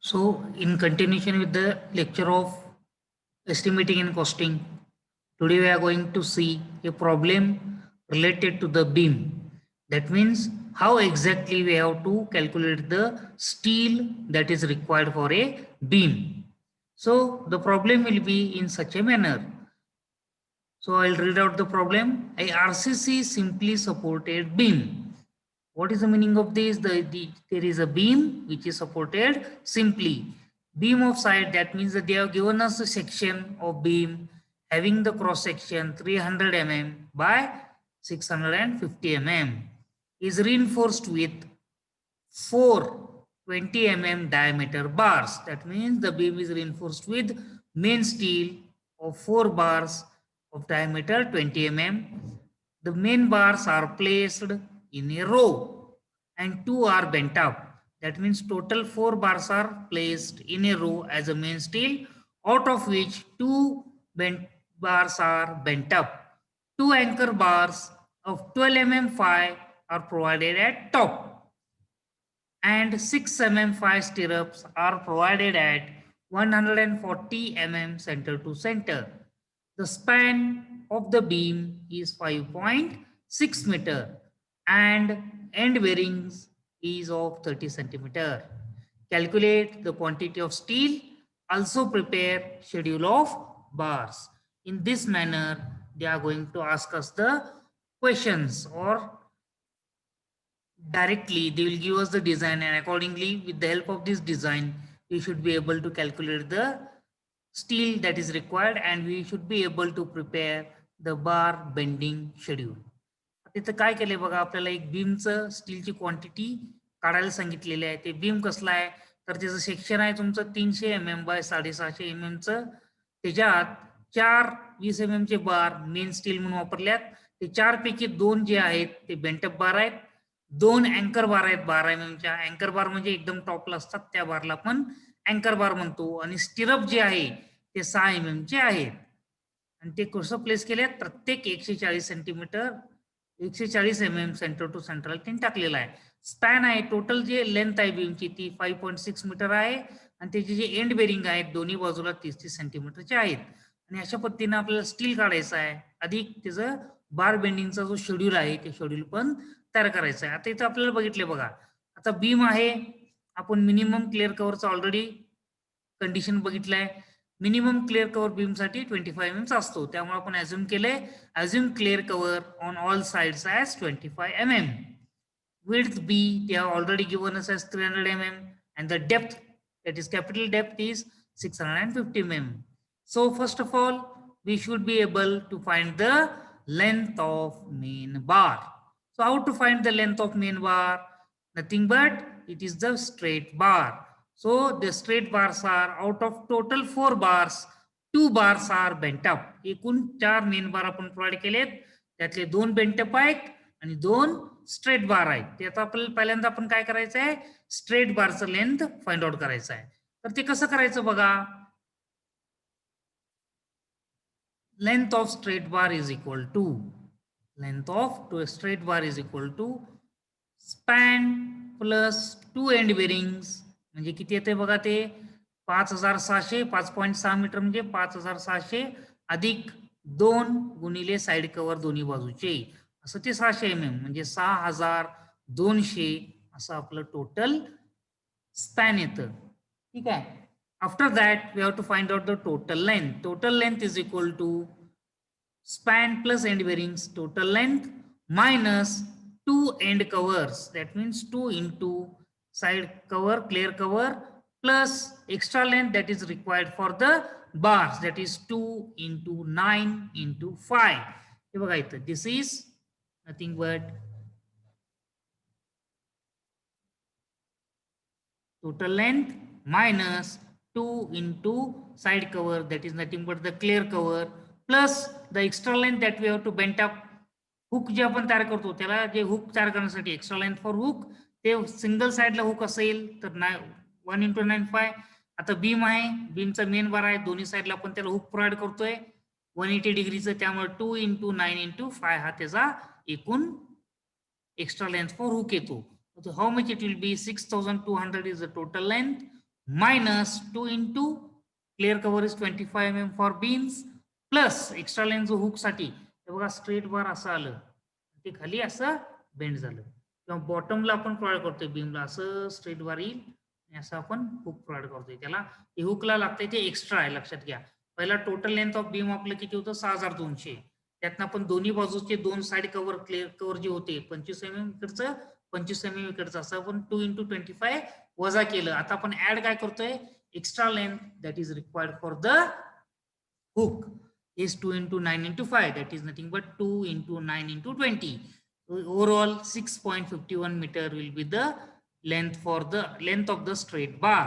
So, in continuation with the lecture of estimating and costing, today we are going to see a problem related to the beam. That means how exactly we have to calculate the steel that is required for a beam. So, the problem will be in such a manner. So, I'll read out the problem. A RCC simply supported beam. What is the meaning of this? There is a beam which is supported simply. Beam of side, that means that they have given us a section of beam having the cross section 300 mm by 650 mm is reinforced with 4 20 mm diameter bars. That means the beam is reinforced with main steel of 4 bars of diameter 20 mm. The main bars are placed in a row and 2 are bent up. That means total 4 bars are placed in a row as a main steel, out of which 2 bent bars are bent up. 2 anchor bars of 12 mm phi are provided at top and 6 mm 5 stirrups are provided at 140 mm center to center. The span of the beam is 5.6 meter and end bearings is of 30 centimeter. Calculate the quantity of steel. Also prepare schedule of bars. In this manner, they are going to ask us the questions, or directly they will give us the design, and accordingly with the help of this design we should be able to calculate the steel that is required and we should be able to prepare the bar bending schedule. तिथं काय केलंय बघा, आपल्याला एक बीमचं स्टीलची quantity काढायला सांगितलेली आहे. ते बीम कसला आहे तर त्याचं सेक्शन आहे तुमचं 300 mm बाय 650 mm चं. त्याच्यात 4 20 mm चे बार मेन स्टील म्हणून वापरल्यात. ते 4 पैकी 2 जे आहेत ते बेंटअप बार आहेत. 2 अँकर बार आहेत 12 mm च्या. अँकर बार म्हणजे एकदम टॉपला असतात त्या बारला पण अँकर बार म्हणतो. आणि स्टिरअप जे आहे ते 6 mm चे आहेत. आणि ते कसं प्लेस केले, प्रत्येक 140 centimetre 140 mm centre to central त्यांनी टाकलेला आहे. स्पॅन आहे टोटल जे लेंथ आहे बीमची ती 5.6 मीटर आहे आणि त्याचे जे एंड बेरिंग आहेत दोन्ही बाजूला 30-30 सेंटीमीटरचे आहेत. आणि अशा पद्धतीने आपल्याला स्टील काढायचं आहे. अधिक त्याचं बार बेंडिंगचा जो शेड्यूल आहे ते शेड्यूल पण तयार करायचं आहे. आता इथं आपल्याला बघितले बघा, आता बीम आहे, आपण मिनिमम क्लिअर कव्हरचा ऑलरेडी कंडिशन बघितलंय. मिनिमम क्लिअर कव्हर बीम साठी 25 mm असतो, त्यामुळे आपण अज्युम केलंय assume clear cover on all sides as 25 mm. Width B they have already given us as 300 mm and the depth, that is capital depth, is 650 mm. So first of all we should be able to find the length of main bar. So how to find the length of main bar? Nothing but it is the straight bar. So the straight bars are, out of total 4 bars 2 bars are bent up. एकूण 4 main बार आपण provide केलेत, त्यातले 2 bent up आहेत आणि 2 straight बार आहेत. ते आता आपल्याला पहिल्यांदा आपण काय करायचं आहे, स्ट्रेट बारचं लेंथ फाइंड आउट करायचं आहे. तर ते कसं करायचं बघा, length of straight bar is equal to span plus 2 end bearings म्हणजे किती येते बघा, ते 5600 5.6 मीटर म्हणजे 5600 अधिक 2 गुणिले साइड कव्हर दोन्ही बाजूचे, असं ते 600 mm म्हणजे 6200 असं आपलं टोटल स्पॅन येतं. ठीक आहे. After that we have to find out the total length. Total length is equal to span plus end bearings total length minus 2 end covers, that means 2 into side cover clear cover plus extra length that is required for the bars, that is 2 into 9 into 5. हे बघा इथं this is nothing but total length minus 2 into side cover, that is nothing but the clear cover, plus the extra length that we have to bend up. Hook जे आपण तयार करतो त्याला जे hook तयार करण्यासाठी एक्स्ट्रा लेंथ फॉर हुक, ते single साइडला हुक असेल तर 1 into 9 5. आता बीम आहे, बीमचा मेन बार आहे, दोन्ही साइडला आपण त्याला हुक प्रोव्हाइड करतोय 180 डिग्रीचं, त्यामुळे 2 into 9 into 5 हा त्याचा एकूण एक्स्ट्रा लेंथ फॉर हुक येतो. So how much it will be? 6200 is the total length minus 2 into clear cover is 25 mm for beams plus extra length जो हुक साठी हे बघा स्ट्रेट बार असं आलं ते खाली असं बेंड झालं किंवा बॉटमला आपण प्रोव्हाइड करतोय बीमला असं स्ट्रेट बार येईल आणि असं आपण हुक प्रोव्हाइड करतोय त्याला हे हुकला लागतंय ते एक्स्ट्रा आहे लक्षात घ्या पहिला टोटल लेंथ ऑफ बीम आपलं किती होतं 6200 त्यातनं आपण दोन्ही बाजूचे दोन साइड कव्हर क्लिअर कव्हर जे होते 25 mm इकडचं 25 mm इकडचं असं आपण 2 into 25 वजा केलं आता आपण ऍड काय करतोय extra length that is required for the hook is 2 into 9 into 5 that is nothing but 2 into 9 into 20 so overall 6.51 meter will be the length for the length of the straight bar.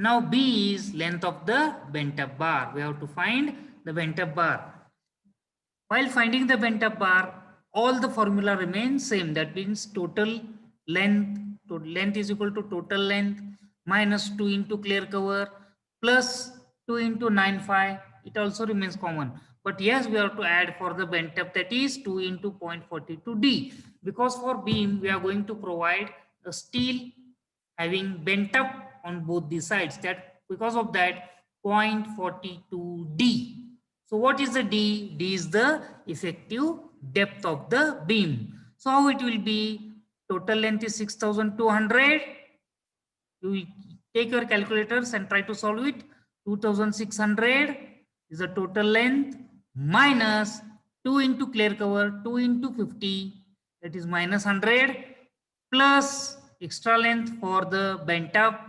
Now B is length of the bent up bar. We have to find the bent up bar. While finding the bent up bar, all the formula remains same. That means total length is equal to total length minus 2 into clear cover plus 2 into 9.5. It also remains common. But yes, we have to add for the bent up that is 2 into 0.42D. Because for beam, we are going to provide a steel having bent up on both the sides. That because of that 0.42D. So what is the D? D is the effective depth of the beam. So how it will be? Total length is 6200. You take your calculators and try to solve it. 2600 is the total length minus 2 into clear cover, 2 into 50, that is minus 100, plus extra length for the bent up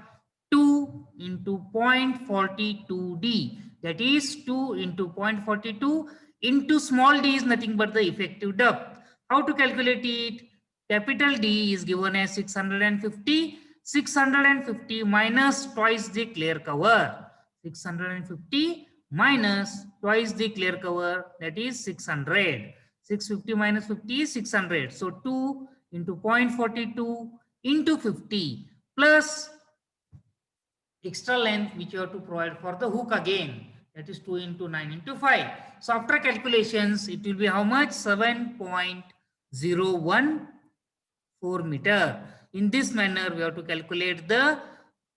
2 into 0.42D, that is 2 into 0.42 into small d is nothing but the effective depth. How to calculate it? Capital D is given as 650. 650 minus twice the clear cover. 650 minus twice the clear cover, that is 600. 650 minus 50 is 600. So 2 into 0.42 into 50 plus extra length which you have to provide for the hook again, that is 2 into 9 into 5. So after calculations it will be how much? 7.014 meter. In this manner we have to calculate the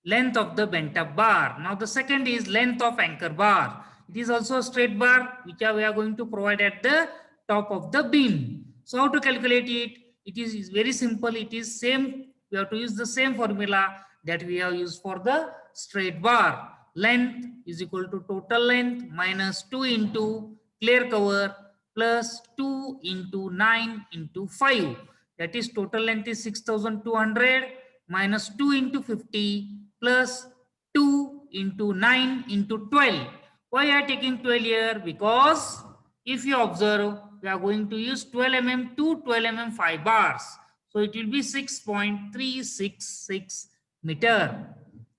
length of the bent up bar. Now the second is length of anchor bar. It is also a straight bar which we are going to provide at the top of the beam. So how to calculate it? It is very simple. It is same. We have to use the same formula that we have used for the straight bar. Length is equal to total length minus 2 into clear cover plus 2 into 9 into 5. That is total length is 6200 minus 2 into 50 plus 2 into 9 into 12. Why are taking 12 here? Because if you observe, we are going to use 12 mm to 12 mm 5 bars. So it will be 6.366 meter.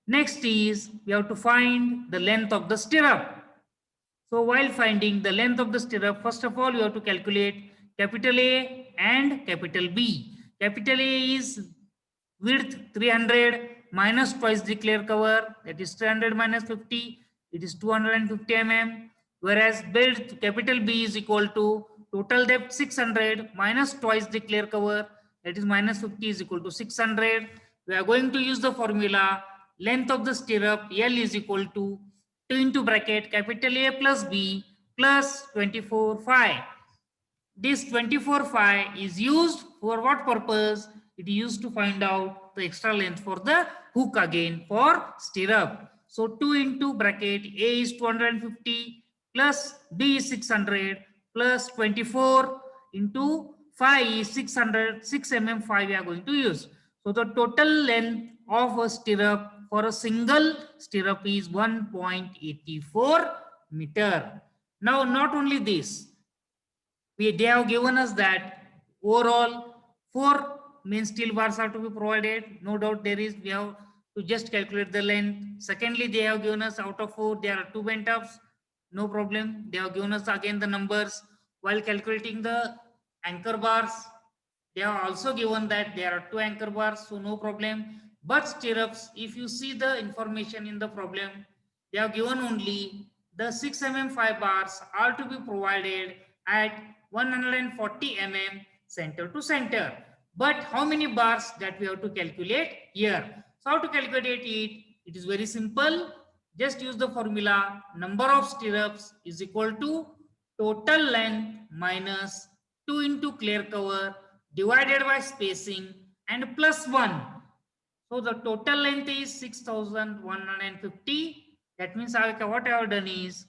Next is we have to find the length of the stirrup. So while finding the length of the stirrup, first of all, you have to calculate capital A and capital B. Capital A is width 300 minus twice the clear cover, that is 300 minus 50, it is 250 mm. Whereas width capital B is equal to total depth 600 minus twice the clear cover, that is minus 50 is equal to 600. We are going to use the formula length of the stirrup L is equal to 2 into bracket capital A plus B plus 24 phi. This 24 phi is used for what purpose? It is used to find out the extra length for the hook again for stirrup. So 2 into bracket A is 250 plus B is 600 plus 24 into phi is 600, 6 mm phi we are going to use. So the total length of a stirrup for a single stirrup is 1.84 meter. Now not only this, they have given us that overall 4 main steel bars are to be provided. No doubt there is, we have to just calculate the length. Secondly, they have given us out of 4 there are 2 bent ups. No problem. They have given us again the numbers. While calculating the anchor bars, they have also given that there are 2 anchor bars, so no problem. But stirrups, if you see the information in the problem, they have given only the 6 mm 5 bars are to be provided at 140 mm center to center. But how many bars that we have to calculate here? So how to calculate it? It is very simple. Just use the formula number of stirrups is equal to total length minus 2 into clear cover divided by spacing and plus 1. So the total length is 6150. That means what I have done is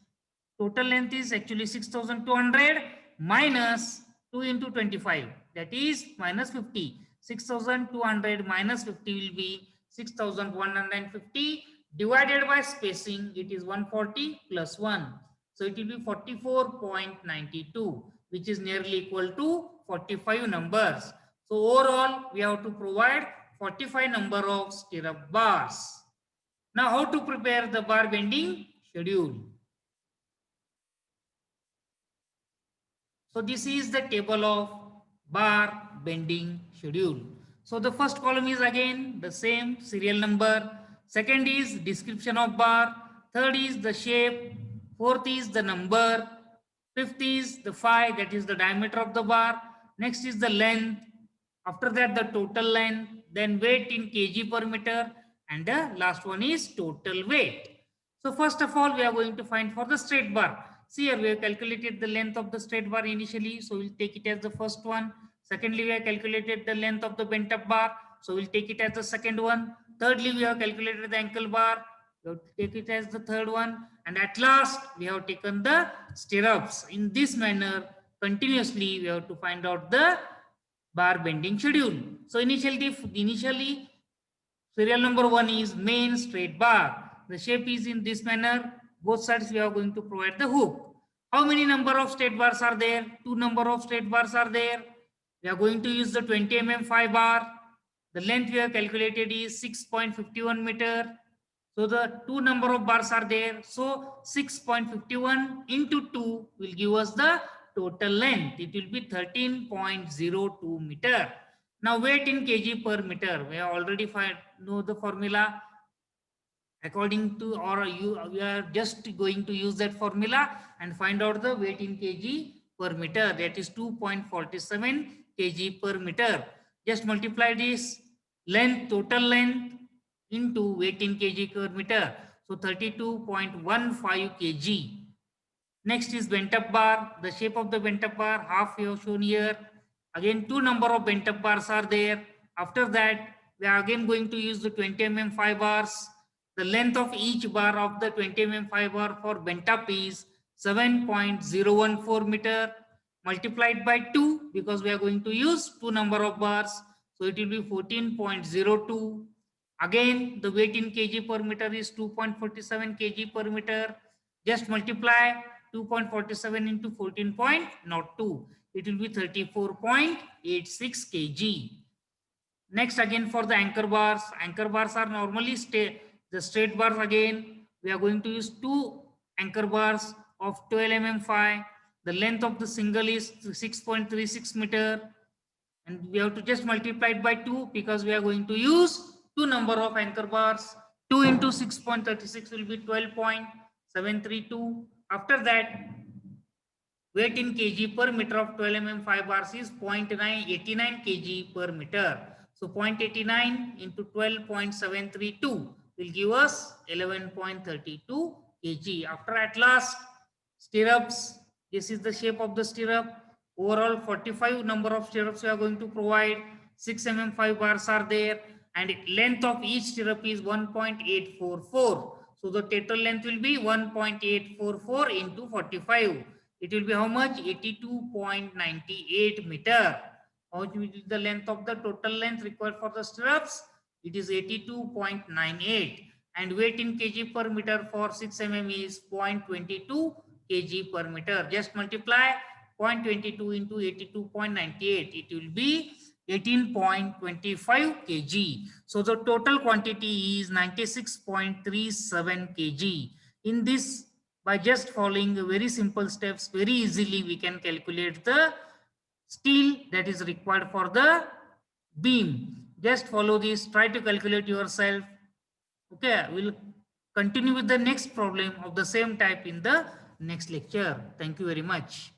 total length is actually 6200 minus 2 into 25. That is minus 50. 6200 minus 50 will be 6150 divided by spacing. It is 140 plus 1. So it will be 44.92, which is nearly equal to 45 numbers. So overall, we have to provide 45 number of stirrup bars. Now, how to prepare the bar bending schedule? So this is the table of bar bending schedule. So the first column is again the same serial number. Second is description of bar. Third is the shape. Fourth is the number. Fifth is the phi, that is the diameter of the bar. Next is the length. After that, the total length. Then weight in kg per meter. And the last one is total weight. So first of all, we are going to find for the straight bar. See here, we have calculated the length of the straight bar initially. So we'll take it as the first one. Secondly, we have calculated the length of the bent up bar. So we'll take it as the second one. Thirdly, we have calculated the ankle bar. We'll take it as the third one. And at last, we have taken the stirrups. In this manner, continuously, we have to find out the bar bending schedule. So initially serial number 1 is main straight bar. The shape is in this manner. Both sides we are going to provide the hook. How many number of straight bars are there? 2 number of straight bars are there. We are going to use the 20 mm 5 bar. The length we have calculated is 6.51 meter. So the 2 number of bars are there. So 6.51 into 2 will give us the total length. It will be 13.02 meter. Now weight in kg per meter. We have already know the formula. According to, we are just going to use that formula and find out the weight in kg per meter. That is 2.47 kg per meter. Just multiply this length, total length into weight in kg per meter. So 32.15 kg. Next is bent up bar. The shape of the bent up bar, half we have shown here. Again, 2 number of bent up bars are there. After that, we are again going to use the 20 mm 5 bars. The length of each bar of the 20 mm 5 bar for bent up is 7.014 meter multiplied by 2 because we are going to use 2 number of bars. So it will be 14.02. Again, the weight in kg per meter is 2.47 kg per meter. Just multiply 2.47 into 14.02. It will be 34.86 kg. Next, again for the anchor bars. Anchor bars are normally the straight bars. Again, we are going to use 2 anchor bars of 12 mm 5. The length of the single is 6.36 meter. And we have to just multiply it by 2 because we are going to use 2 number of anchor bars. 2 into 6.36 will be 12.732. After that, weight in kg per meter of 12 mm 5 bars is 0.89 kg per meter. So 0.89 into 12.732 will give us 11.32 kg. After at last, stirrups. This is the shape of the stirrup. Overall 45 number of stirrups we are going to provide. 6 mm 5 bars are there. And length of each stirrup is 1.844. So the total length will be 1.844 into 45. It will be how much? 82.98 meter. How much is the length of the total length required for the stirrups? It is 82.98. And weight in kg per meter for 6 mm is 0.22 kg per meter. Just multiply 0.22 into 82.98. It will be 18.25 kg. So the total quantity is 96.37 kg. In this, by just following very simple steps, very easily we can calculate the steel that is required for the beam. Just follow this, try to calculate yourself. Okay, we'll continue with the next problem of the same type in the next lecture. Thank you very much.